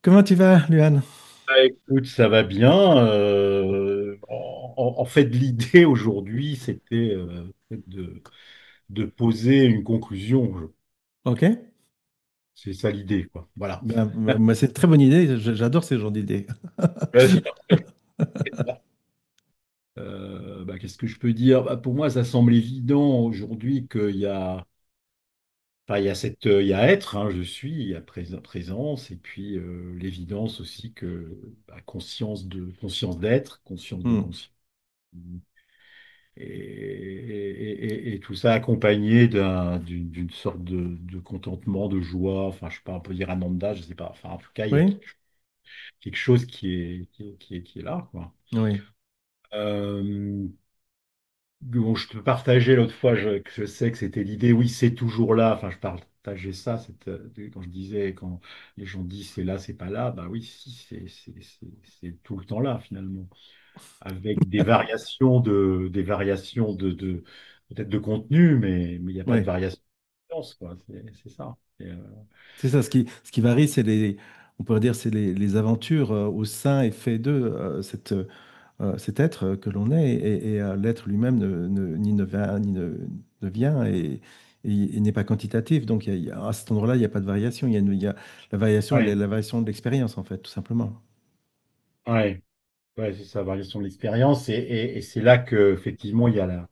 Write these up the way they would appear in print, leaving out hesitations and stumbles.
Comment tu vas, Luan? Ah, écoute, ça va bien. En fait, l'idée aujourd'hui, c'était de poser une conclusion. Ok. C'est ça l'idée, quoi. Voilà. Moi, c'est une très bonne idée. J'adore ces genres d'idées. Vas-y. Qu'est-ce que je peux dire? Pour moi, ça semble évident aujourd'hui il y a être, hein, je suis, il y a présence, et puis l'évidence aussi que conscience d'être, conscience de Hmm. conscience. Et tout ça accompagné d'une sorte de contentement, de joie, enfin, je sais pas, on peut dire ananda, je sais pas. Enfin, en tout cas, il y a Oui? quelque chose qui est là, quoi. Oui. Euh, bon, je te partageais l'autre fois, que je sais que c'était l'idée, oui, c'est toujours là. Enfin, je partageais ça, quand je disais, quand les gens disent c'est là, c'est pas là, bah oui, si, c'est tout le temps là, finalement, avec des variations peut-être de contenu, mais il n'y a pas de Oui. variation de sens, quoi. C'est ça. C'est ça. Ce qui varie, on pourrait dire, c'est les aventures au sein et fait d'eux, cet être que l'on est. Et l'être lui-même ni ne va, ni ne vient et n'est pas quantitatif. Donc, à cet endroit-là, il n'y a pas de variation. La variation, elle est Ouais, la variation de l'expérience, en fait, tout simplement. ouais, ouais, c'est ça, variation de l'expérience. Et c'est là que, effectivement, il y a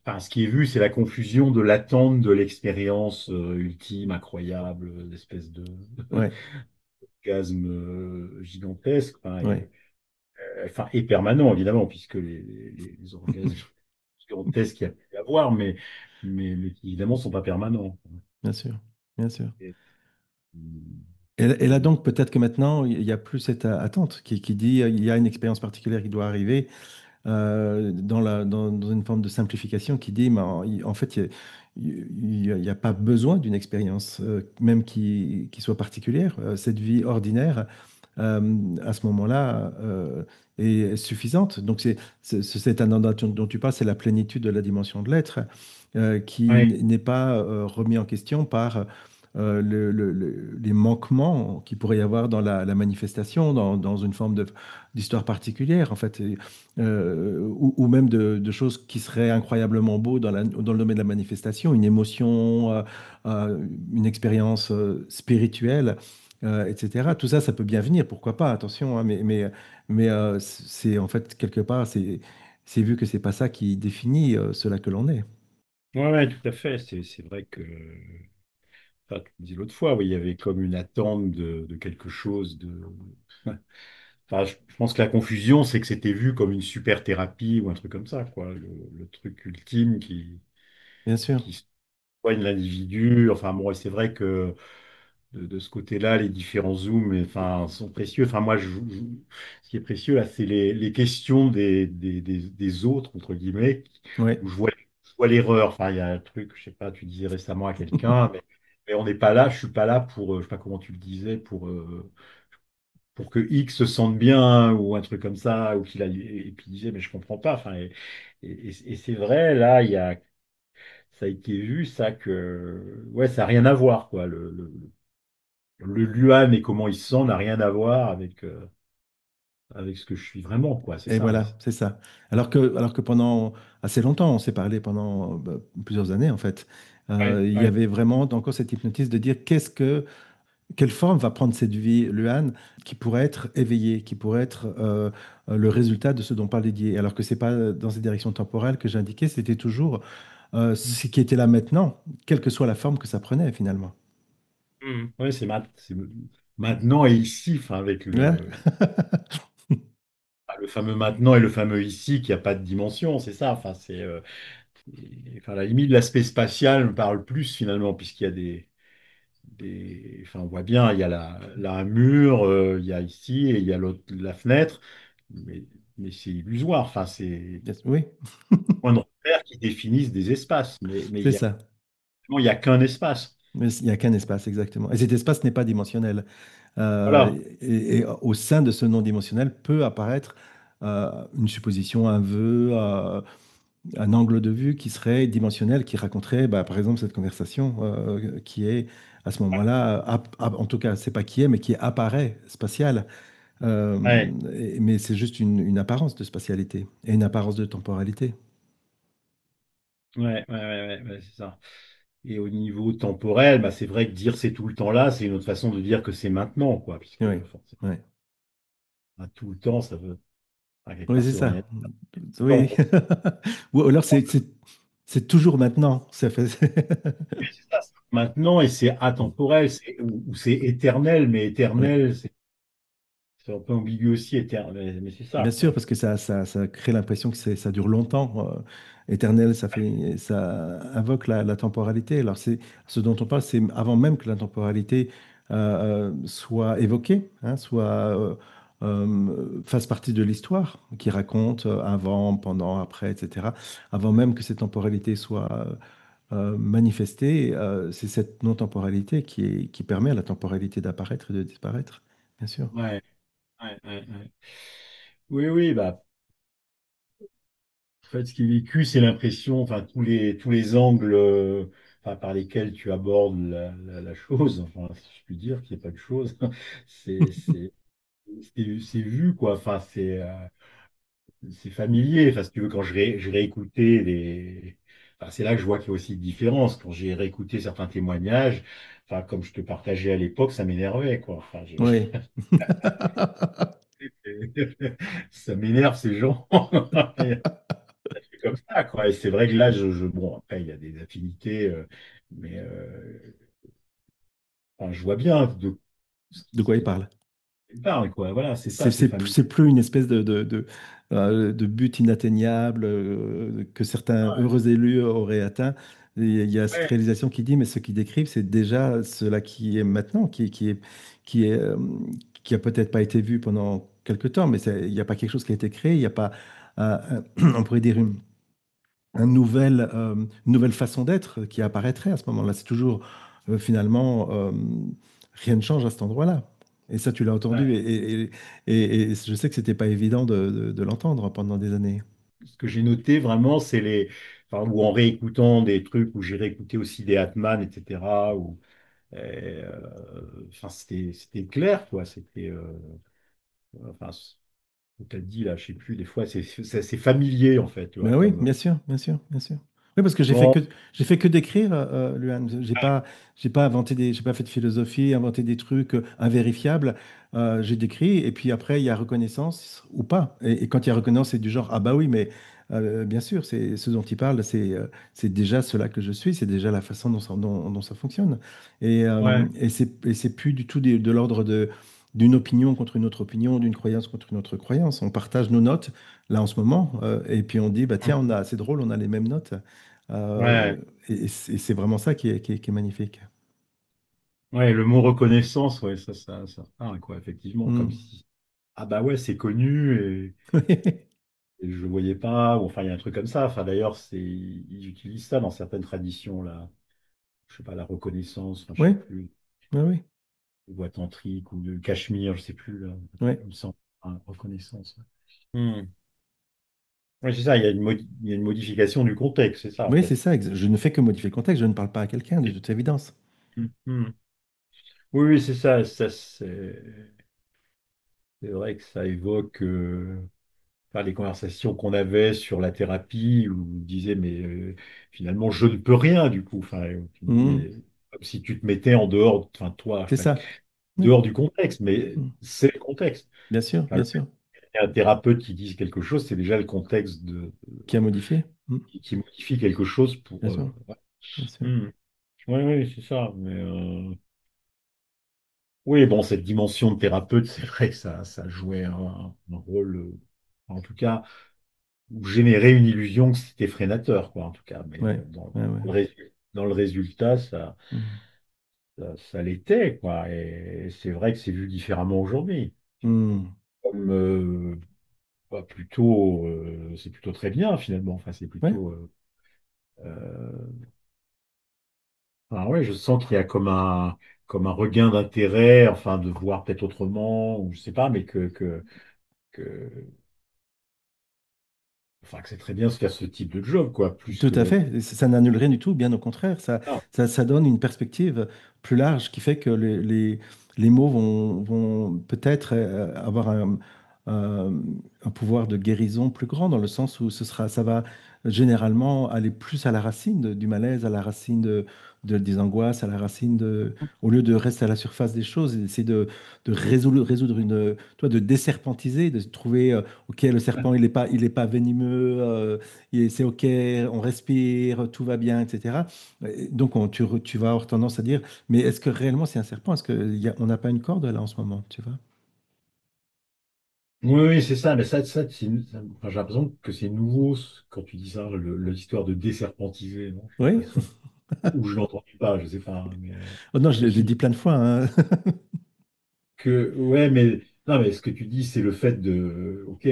enfin, ce qui est vu, c'est la confusion de l'attente de l'expérience ultime, incroyable, l'espèce de Ouais. orgasme gigantesque, Ouais. enfin, et permanent, évidemment, puisque les orgasmes gigantesques qu'il y a pu y avoir, mais qui, évidemment, ne sont pas permanents. Bien sûr. Bien sûr. Et- Et là, donc, peut-être que maintenant, il n'y a plus cette attente qui dit il y a une expérience particulière qui doit arriver dans une forme de simplification qui dit, mais en fait, il n'y a pas besoin d'une expérience, même qui soit particulière. Cette vie ordinaire, à ce moment-là, est suffisante. Donc, cet ananda dont tu parles, c'est la plénitude de la dimension de l'être qui ouais, n'est pas remis en question par les manquements qu'il pourrait y avoir dans la manifestation, dans une forme d'histoire particulière, en fait, ou même de choses qui seraient incroyablement beaux dans le domaine de la manifestation, une émotion, une expérience spirituelle, etc. Tout ça, ça peut bien venir, pourquoi pas, attention, hein, mais c'est en fait, quelque part, c'est vu que c'est pas ça qui définit cela que l'on est. ouais, ouais, tout à fait. C'est vrai que, enfin, tu me disais l'autre fois, oui, il y avait comme une attente de quelque chose de. Enfin, je pense que la confusion, c'est que c'était vu comme une super thérapie ou un truc comme ça, quoi. Le truc ultime Bien sûr. qui soigne l'individu. Enfin, bon, c'est vrai que de ce côté-là, les différents zooms, enfin, sont précieux. Enfin, moi, ce qui est précieux, là, c'est les questions des autres, entre guillemets, Oui. où je vois l'erreur. Enfin, il y a un truc, je sais pas, tu disais récemment à quelqu'un, mais on n'est pas là, je suis pas là pour, je sais pas comment tu le disais, pour que X se sente bien ou un truc comme ça, ou qu'il a, et puis il disait, mais je comprends pas. Enfin, et c'est vrai, là, ça a été vu, ça, que, ouais, ça n'a rien à voir, quoi. Le Luan et comment il se sent n'a rien à voir avec ce que je suis vraiment, quoi. C'est Et ça. voilà, c'est ça. Alors que pendant assez longtemps, on s'est parlé pendant plusieurs années, en fait, Ouais, il y ouais. avait vraiment encore cette hypnotise de dire quelle forme va prendre cette vie, Luan, qui pourrait être éveillée, qui pourrait être le résultat de ce dont parle Didier. Alors que c'est pas dans cette direction temporelle que j'indiquais, c'était toujours ce qui était là maintenant, quelle que soit la forme que ça prenait finalement. Ouais, c'est maintenant et ici, enfin, avec Ouais. le fameux maintenant et le fameux ici qui n'a pas de dimension, c'est ça. Enfin, enfin, à la limite, l'aspect spatial me parle plus finalement, puisqu'il y a enfin, on voit bien, il y a un mur, il y a ici et il y a l'autre, la fenêtre, mais, mais c'est illusoire. Enfin, c'est Oui, points de repère qui définissent des espaces, mais c'est ça. il y a qu'un espace. Mais il n'y a qu'un espace, exactement. Et cet espace n'est pas dimensionnel. Voilà. Et au sein de ce non-dimensionnel peut apparaître une supposition, un vœu, un angle de vue qui serait dimensionnel, qui raconterait, bah, par exemple, cette conversation qui est à ce moment-là, en tout cas, c'est pas qui est, mais qui apparaît spatial. Euh, Ouais, mais c'est juste une apparence de spatialité et une apparence de temporalité. ouais, c'est ça. Et au niveau temporel, bah, c'est vrai que dire c'est tout le temps là, c'est une autre façon de dire que c'est maintenant, quoi, puisque Oui, forcément, oui. tout le temps, ça veut, enfin, quelque Oui, part, c'est ça veut rien ça. dire. Oui. Temps, Ou alors c'est toujours maintenant. Ça fait... c'est ça, c'est maintenant, et c'est atemporel, ou c'est éternel, mais Oui. éternel, c'est un peu ambigu aussi, éternel, mais c'est Bien ça, quoi. sûr, parce que ça crée l'impression que ça dure longtemps. Éternel, ça invoque la temporalité. Alors, ce dont on parle, c'est avant même que la temporalité soit évoquée, hein, fasse partie de l'histoire, qui raconte avant, pendant, après, etc. Avant même que cette temporalité soit manifestée, c'est cette non-temporalité qui permet à la temporalité d'apparaître et de disparaître, bien sûr. Ouais, ouais. Oui, oui, bah, en fait, ce qui est vécu, c'est l'impression, enfin, tous les angles enfin, par lesquels tu abordes la chose, enfin, si je puis dire qu'il n'y a pas de chose, c'est c'est- c'est vu, quoi. Enfin, c'est familier. Enfin, si tu veux, quand j'ai réécouté enfin, c'est là que je vois qu'il y a aussi une différence. Quand j'ai réécouté certains témoignages, enfin, comme je te partageais à l'époque, ça m'énervait, quoi. Enfin, Oui. ça m'énerve, ces gens. C'est comme ça, quoi. Et c'est vrai que là, bon, après, il y a des affinités, mais enfin, je vois bien de ce De quoi il qui parle? parle, quoi. Voilà, c'est ça, c'est famille. C'est plus une espèce de but inatteignable que certains heureux élus auraient atteint. Il y a cette Ouais, réalisation qui dit, mais ce qu'ils décrivent, c'est déjà cela qui est maintenant, qui est, qui a peut-être pas été vu pendant quelque temps, mais il n'y a pas quelque chose qui a été créé, il n'y a pas, on pourrait dire, une nouvelle façon d'être qui apparaîtrait à ce moment-là. C'est toujours, finalement, rien ne change à cet endroit-là. Et ça, tu l'as entendu, ouais. et je sais que c'était pas évident de l'entendre pendant des années. Ce que j'ai noté vraiment, c'est enfin, ou en réécoutant des trucs, où j'ai réécouté aussi des Atman, etc. Enfin, c'était clair, quoi. Enfin, tu as dit là, je sais plus, des fois, c'est familier, en fait, tu vois, Ben oui, comme. bien sûr, bien sûr, bien sûr. Oui, parce que Bon, j'ai fait que d'écrire, Luan. J'ai pas inventé j'ai pas fait de philosophie, inventé des trucs invérifiables. J'ai décrit, et puis après, il y a reconnaissance ou pas. Et quand il y a reconnaissance, c'est du genre, ah bah oui, mais bien sûr, c'est ce dont il parle, c'est déjà cela que je suis, c'est déjà la façon dont ça fonctionne. ouais, Et c'est plus du tout de l'ordre d'une opinion contre une autre opinion, d'une croyance contre une autre croyance. On partage nos notes là en ce moment, et puis on dit, bah tiens, c'est drôle, on a les mêmes notes. Euh, ouais, et c'est vraiment ça qui est magnifique. ouais, le mot reconnaissance, ouais, ça parle, quoi, effectivement, comme Hmm. si, ah bah ouais, c'est connu, et je le voyais pas, ou enfin, il y a un truc comme ça. Enfin, d'ailleurs, ils utilisent ça dans certaines traditions, là. Je sais pas, la reconnaissance, enfin, je Oui, sais plus, oui, oui, les voix tantriques ou de Cachemire, je sais plus, là, oui. il me semble, hein, reconnaissance. Ouais. Oui, c'est ça, il y a une modification du contexte, c'est ça, en Oui, c'est fait. ça. Je ne fais que modifier le contexte, je ne parle pas à quelqu'un, de toute évidence. Hmm. Oui, oui, c'est ça, c'est vrai que ça évoque enfin, les conversations qu'on avait sur la thérapie, où on disait, mais finalement, je ne peux rien, du coup. Enfin, tu dis, Hmm. mais comme si tu te mettais en dehors, enfin, toi, C'est enfin, ça. Oui. dehors du contexte, mais Hmm. c'est le contexte. Bien sûr, Enfin, bien sûr. un thérapeute qui dise quelque chose, c'est déjà le contexte Qui a modifié? Hmm. qui modifie quelque chose Bien pour. sûr, Ouais. bien sûr. Hmm. Oui, c'est ça. Mais oui, bon, cette dimension de thérapeute, c'est vrai que ça jouait un rôle, en tout cas, ou générer une illusion que c'était freinateur, quoi, en tout cas. Mais Ouais, ouais, ouais. dans le résultat, Hmm. ça l'était, quoi. Et c'est vrai que c'est vu différemment aujourd'hui. Hmm. Comme bah, plutôt, c'est plutôt très bien, finalement. Enfin, c'est Ouais, plutôt. Enfin, ouais, je sens qu'il y a comme un regain d'intérêt, enfin, de voir peut-être autrement, ou je sais pas, mais que enfin, que c'est très bien de faire ce type de job, quoi, plus Tout que à d'être. fait. Ça n'annule rien du tout, bien au contraire. Ah, Ça donne une perspective plus large qui fait que les mots vont peut-être avoir un- un pouvoir de guérison plus grand, dans le sens où ça va généralement aller plus à la racine du malaise, à la racine des angoisses, à la racine au lieu de rester à la surface des choses, essayer de résoudre de desserpentiser, de trouver, OK, le serpent, il est pas venimeux. Et c'est OK, on respire, tout va bien, etc. Et donc, tu vas avoir tendance à dire, mais est-ce que réellement c'est un serpent? Est-ce qu'on n'a pas une corde là en ce moment, tu vois? oui, oui, c'est ça, mais enfin, j'ai l'impression que c'est nouveau quand tu dis ça, l'histoire de déserpantiser, non? Je sais pas Oui? si, ou je l'entendais pas, je sais pas, hein, mais Oh non, je l'ai qui, dit plein de fois, hein. ouais, mais non, mais ce que tu dis, c'est le fait ok,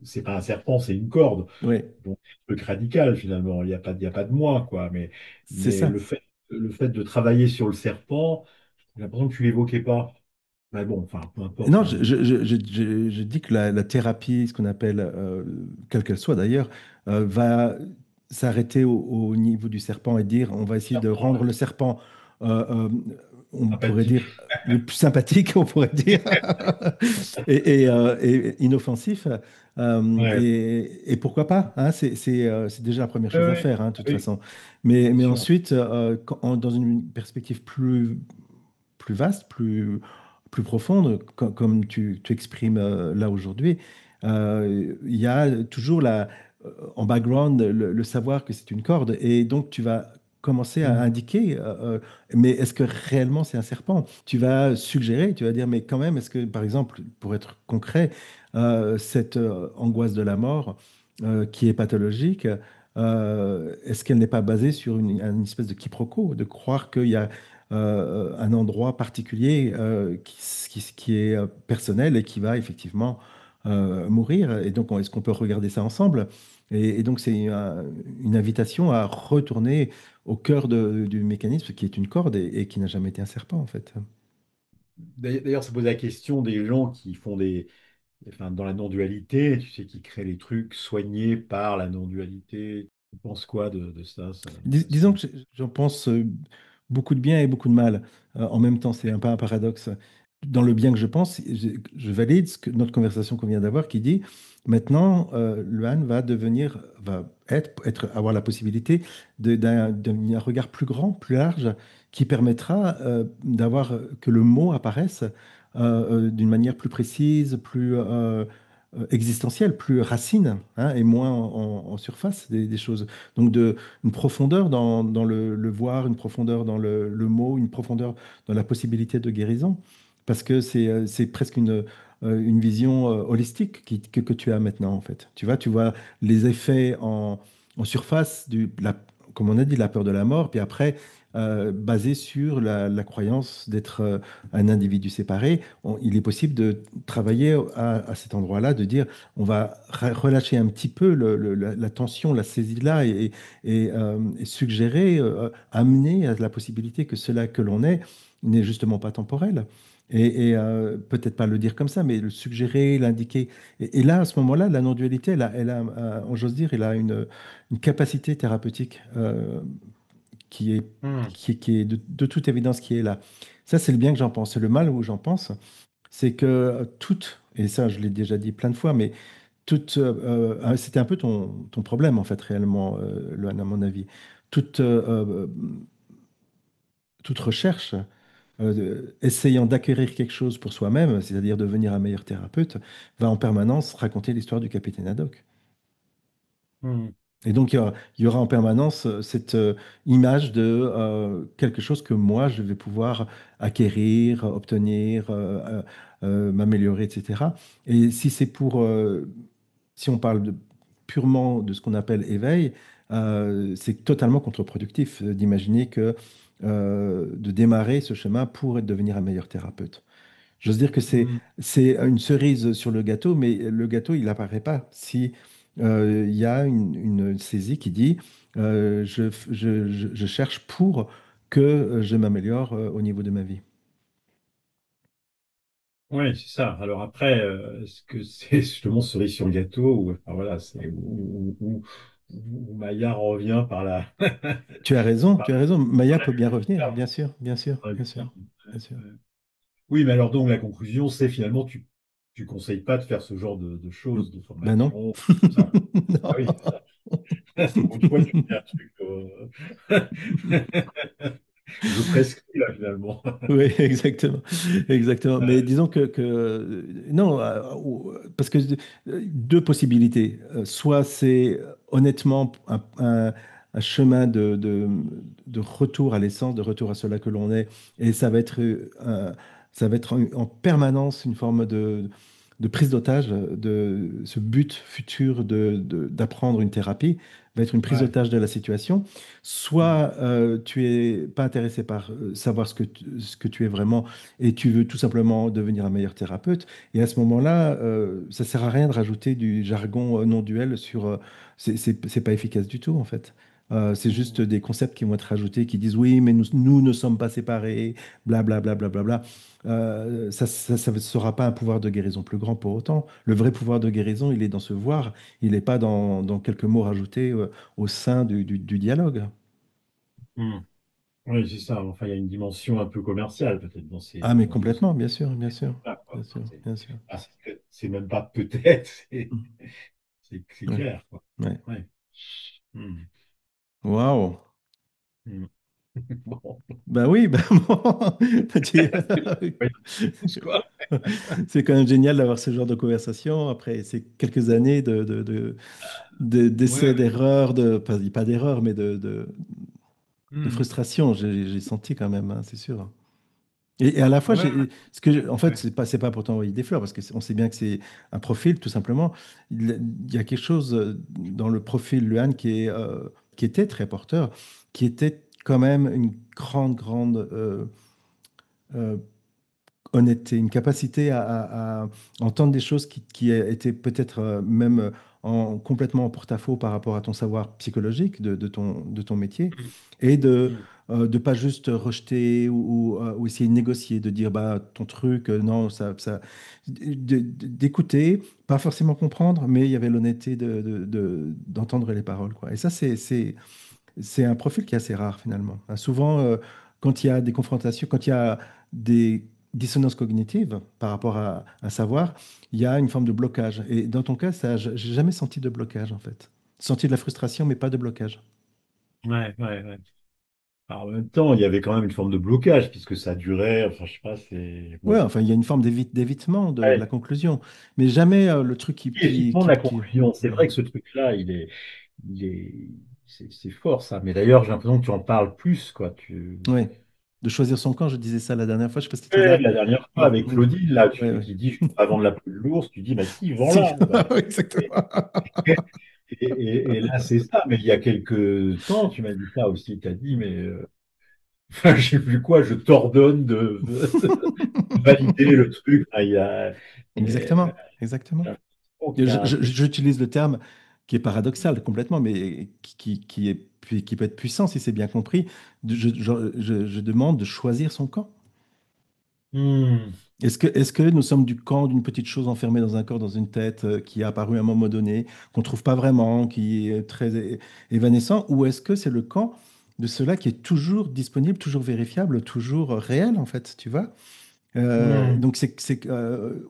c'est pas un serpent, c'est une corde, Oui, donc c'est un truc radical finalement, il y a pas de moi, quoi, c'est mais ça. le fait de travailler sur le serpent, j'ai l'impression que tu l'évoquais pas. Mais bon, enfin, peu importe, Non, hein. je dis que la thérapie, ce qu'on appelle, quelle qu'elle soit d'ailleurs, va s'arrêter au niveau du serpent et dire on va essayer de Serpent, rendre le serpent, euh, euh, on pourrait sympathique. dire, le plus sympathique, on pourrait dire, et inoffensif. Ouais. Et pourquoi pas, hein, c'est déjà la première Ouais, chose à ouais, faire, hein, de toute oui, façon. bien Mais sûr. ensuite, dans une perspective plus vaste, plus profonde, comme tu exprimes là aujourd'hui, il y a toujours en background le savoir que c'est une corde. Et donc, tu vas commencer à Mm. indiquer, mais est-ce que réellement c'est un serpent? Tu vas suggérer, tu vas dire, mais quand même, est-ce que, par exemple, pour être concret, cette angoisse de la mort qui est pathologique, est-ce qu'elle n'est pas basée sur une espèce de quiproquo, de croire qu'il y a un endroit particulier qui est personnel et qui va effectivement mourir. Et donc, est-ce qu'on peut regarder ça ensemble? Et donc, c'est une invitation à retourner au cœur du mécanisme qui est une corde et qui n'a jamais été un serpent, en fait. D'ailleurs, ça pose la question des gens qui font enfin, dans la non-dualité, tu sais, qui créent les trucs soignés par la non-dualité. Tu penses quoi de ça, Disons que j'en pense beaucoup de bien et beaucoup de mal en même temps. C'est un peu un paradoxe. Dans le bien que je pense, je valide notre conversation qu'on vient d'avoir qui dit maintenant, Luan avoir la possibilité d'un regard plus grand, plus large, qui permettra d'avoir que le mot apparaisse d'une manière plus précise, plus existentielle, plus racine, hein, et moins en surface des choses. Donc une profondeur dans le voir, une profondeur dans le mot, une profondeur dans la possibilité de guérison, parce que c'est presque une vision holistique que tu as maintenant, en fait. Tu vois les effets en surface, comme on a dit, la peur de la mort, puis après, basé sur la croyance d'être un individu séparé, il est possible de travailler à cet endroit-là, de dire, on va relâcher un petit peu la tension, la saisie là, et suggérer, amener à la possibilité que cela que l'on est n'est justement pas temporel. Peut-être pas le dire comme ça, mais le suggérer, l'indiquer. Et là, à ce moment-là, la non-dualité, j'ose dire, elle a une capacité thérapeutique qui est, Hmm. qui est de toute évidence qui est là. Ça, c'est le bien que j'en pense. Le mal où j'en pense, c'est que toutes, et ça, je l'ai déjà dit plein de fois, mais c'était un peu ton problème, en fait, réellement, Loan, à mon avis. Toute, toute recherche essayant d'acquérir quelque chose pour soi-même, c'est-à-dire devenir un meilleur thérapeute, va en permanence raconter l'histoire du capitaine Haddock. Hmm. Et donc, il y aura en permanence cette image de quelque chose que moi, je vais pouvoir acquérir, obtenir, m'améliorer, etc. Et si on parle purement de ce qu'on appelle éveil, c'est totalement contre-productif d'imaginer que de démarrer ce chemin pour devenir un meilleur thérapeute. J'ose dire que Hmm. c'est une cerise sur le gâteau, mais le gâteau, il n'apparaît pas si il y a une saisie qui dit je cherche pour que je m'améliore au niveau de ma vie. Ouais, c'est ça. Alors après, est-ce que c'est justement cerise sur le gâteau ou enfin, voilà, c'est où Maillard revient par la Tu as raison, par tu as raison. Maya peut bien revenir, la- bien sûr, bien sûr, par bien sûr, la- bien sûr. Oui, mais alors donc la conclusion, c'est finalement tu conseilles pas de faire ce genre de Mm. choses, de Ben non. formation, ça. Ah oui, c'est Non. ça. Pour une fois, tu fais un truc. Je prescris là finalement. Oui, exactement, exactement. Mais Euh, disons non, parce que deux possibilités. Soit c'est honnêtement un chemin de retour à l'essence, de retour à cela que l'on est, et ça va être en permanence une forme de prise d'otage de ce but futur d'apprendre une thérapie va être une prise ouais. d'otage de la situation. Mm, Soit tu es pas intéressé par savoir ce que tu es vraiment et tu veux tout simplement devenir un meilleur thérapeute. Et à ce moment-là, ça sert à rien de rajouter du jargon non duel sur. C'est pas efficace du tout en fait. C'est juste mm, des concepts qui vont être rajoutés qui disent oui, mais nous ne sommes pas séparés, bla bla bla bla bla bla. Ça ne sera pas un pouvoir de guérison plus grand pour autant. Le vrai pouvoir de guérison, il est dans ce voir, il n'est pas dans quelques mots rajoutés au sein du dialogue. mm. Oui, c'est ça. Enfin, il y a une dimension un peu commerciale peut-être Ah, mais dans ce complètement, bien sûr, bien sûr, là, quoi. bien sûr, C'est bien sûr. c'est même pas peut-être, Mm. c'est Ouais, clair, quoi. ouais. Ouais. Mm, Waouh. mm. Bon. Ben oui, ben bon, tu- Ouais, quoi. c'est quand même génial d'avoir ce genre de conversation après ces quelques années d'essais, Ouais, d'erreurs, pas d'erreurs, mais de mm. frustration. J'ai senti quand même, hein, c'est sûr. Et à la fois, Ouais, en fait, ouais. c'est pas pour t'envoyer des fleurs, parce qu'on sait bien que c'est un profil, tout simplement. Il y a quelque chose dans le profil Luan qui était très porteur, qui était quand même une grande euh, honnêteté, une capacité à entendre des choses qui étaient peut-être même complètement en porte-à-faux par rapport à ton savoir psychologique de ton métier, Mm, et mm, de pas juste rejeter ou essayer de négocier, de dire bah ton truc, non, d'écouter, pas forcément comprendre, mais il y avait l'honnêteté d'entendre les paroles, quoi. Et ça, c'est un profil qui est assez rare finalement. Souvent, quand il y a des confrontations, quand il y a des dissonances cognitives par rapport à un savoir, il y a une forme de blocage. Et dans ton cas, ça, j'ai jamais senti de blocage en fait. Senti de la frustration, mais pas de blocage. ouais, ouais, ouais. Alors, en même temps, il y avait quand même une forme de blocage, puisque ça durait, enfin, je sais pas, c'est Ouais, bon. enfin, il y a une forme d'évitement de la Ouais. conclusion, mais jamais le truc Effectivement, la conclusion, c'est vrai que ce truc-là, il est, c'est fort, ça. Mais d'ailleurs, j'ai l'impression que tu en parles plus, quoi. ouais, de choisir son camp. Je disais ça la dernière fois. Je sais pas si tu étais Ouais, là. la dernière fois, Mm, avec mm. Claudine, là, Ouais, ouais. qui dit, je ne veux pas vendre la peau de l'ours, tu dis, bah si, Si, vends-la. Bah, et, exactement. et là, c'est ça. Mais il y a quelques temps, tu m'as dit ça aussi. Tu as dit, mais enfin, je sais plus quoi, je t'ordonne de valider le truc. Enfin, Exactement, exactement. il y a un truc. J'utilise le terme qui est paradoxal complètement, mais qui peut être puissant si c'est bien compris. Je demande de choisir son camp. Hmm, Est-ce que nous sommes du camp d'une petite chose enfermée dans un corps, dans une tête, qui a apparu à un moment donné, qu'on ne trouve pas vraiment, qui est très évanescent, ou est-ce que c'est le camp de cela qui est toujours disponible, toujours vérifiable, toujours réel, en fait, tu vois? hmm, Donc,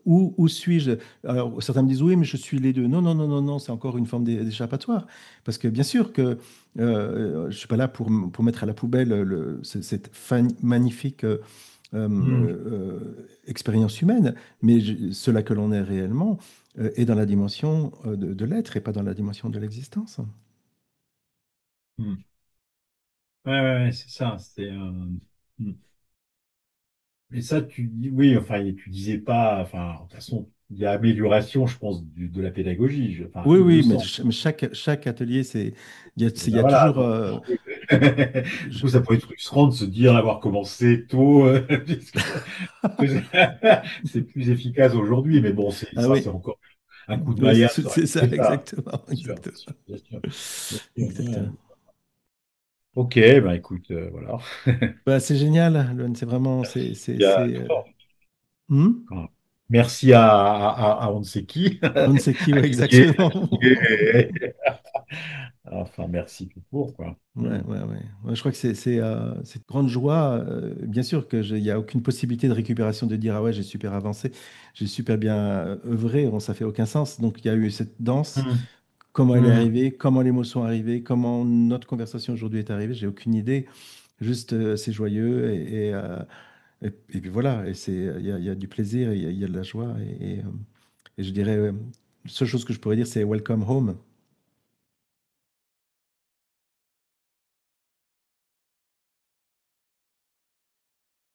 où suis-je? Alors, certains me disent, oui, mais je suis les deux. Non, non, non, non, non, c'est encore une forme d'échappatoire. Parce que bien sûr que je ne suis pas là pour mettre à la poubelle cette magnifique hmm, expérience humaine, mais cela que l'on est réellement est dans la dimension de l'être et pas dans la dimension de l'existence. hmm. Ouais, ouais, ouais, c'est ça. Hmm. Et ça, tu dis, oui, enfin, et tu disais pas, enfin, de toute façon, il y a amélioration, je pense, de la pédagogie. Enfin, Oui, il me oui, mais semble. mais chaque atelier, Et il y ben a voilà. toujours. Donc, du coup, ça pourrait être frustrant de se dire avoir commencé tôt, puisque c'est plus efficace aujourd'hui. Mais bon, Ah c'est oui, encore un coup de oui, maillot, ça aurait c'est ça, été ça. exactement, Bien sûr, bien exactement, sûr, bien sûr. Bien sûr, ouais. exactement. Ok, bah écoute, voilà. Bah, c'est génial, Luan, c'est vraiment, Il y a hmm. merci à on ne sait qui, On ne sait qui, à ouais, qui est, à exactement. qui est. Enfin, merci tout court, quoi. Ouais, ouais, ouais. Ouais, je crois que c'est une grande joie. Bien sûr il n'y a aucune possibilité de récupération de dire, ah ouais, j'ai super avancé, j'ai super bien œuvré. Bon, ça fait aucun sens. Donc il y a eu cette danse. Mm. Comment elle est Mm. arrivée, comment les mots sont arrivés, comment notre conversation aujourd'hui est arrivée, j'ai aucune idée. Juste, c'est joyeux et puis voilà. Et il y a du plaisir, il y a de la joie et je dirais, la seule chose que je pourrais dire, c'est welcome home.